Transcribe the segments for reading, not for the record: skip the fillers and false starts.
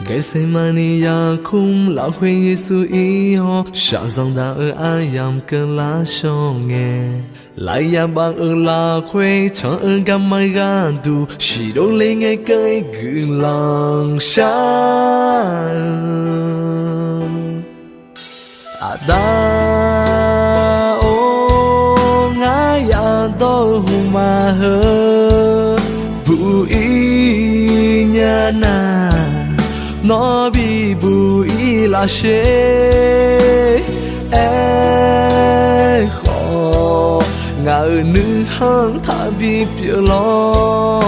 Cái say mani ya khung lão khuê Giêsu ý ho sáng dòng đã ở ai yam cơ lá cho nghe lại ya bang ở la khuê cho ở gam mai ga du chỉ đâu lấy ngay cái gửi lòng xa ada o ngài ya do huma hơ bu i nhà na nó bị bụi là xe e khó ngờ nữ hăng thả bị biểu lo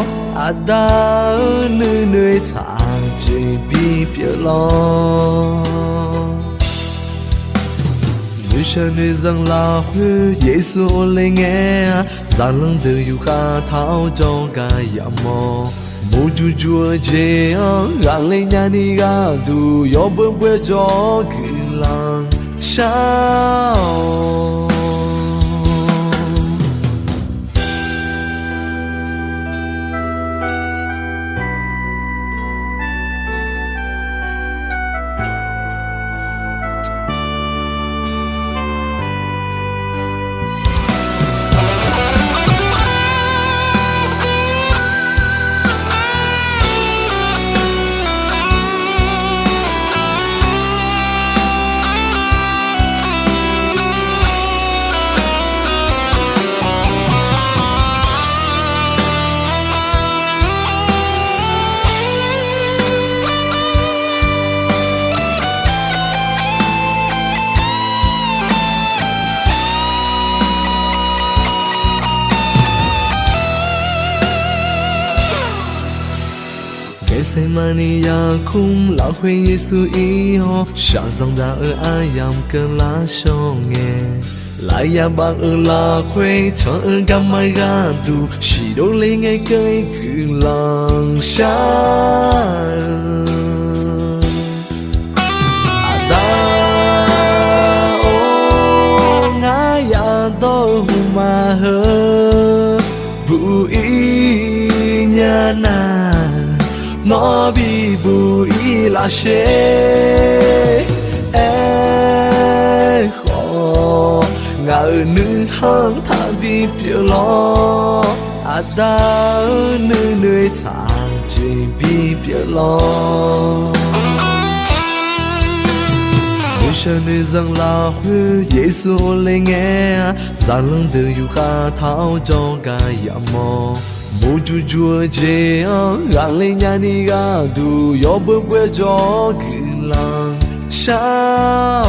đã nữ nơi thả chỉ bị biểu lo nữ cha nơi rằng là huế Giêsu lên nghe rằng lần từ yêu khá tháo cho cả ya mò mô chú chúa chê gàng lên nhà đi gà đủ yo bước bước cho kỳ làng sao cái say mani ya khung lão khuê Giêsu ý ho sáng dòng đã ở ai yam cơ lá cho nghe lại ya bang ở la khuê cho ở gam mai ga du chỉ đâu lấy ngay cái cứ lòng xa ada o ngài ya do huma hơ bu i nhà na nó bị bụi là xe e khó ngờ nữ hăng thả bị biểu lo đã nữ nơi thả chỉ bị biểu lo nữ cha nơi rằng là huế Giêsu lên nghe rằng lần từ yêu khá tháo cho cả ya mò mô chú chúa chê gàng lên nhà đi gà đủ yo bước bước cho kỳ làng sao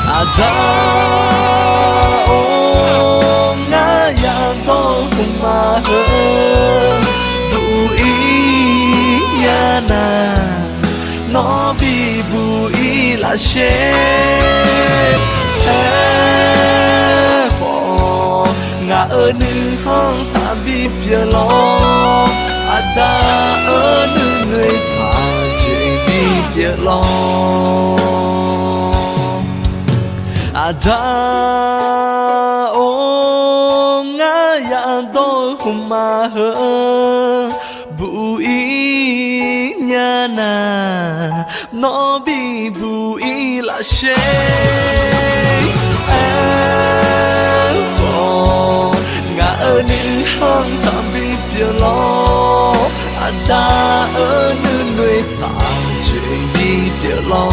ada o ngã ya do không mà hơn đủ ý nhà na nó bị bụi là xe ngã ở nữ hăng thả bị bia lo đã ở nữ người thả chỉ bị bia lo đã o ngã ya do không mà hơn bụi nhà na nó bị bụi là xe ở nữ hăng thả bị bia lo đã ở nữ nuôi thả chỉ bị bia lo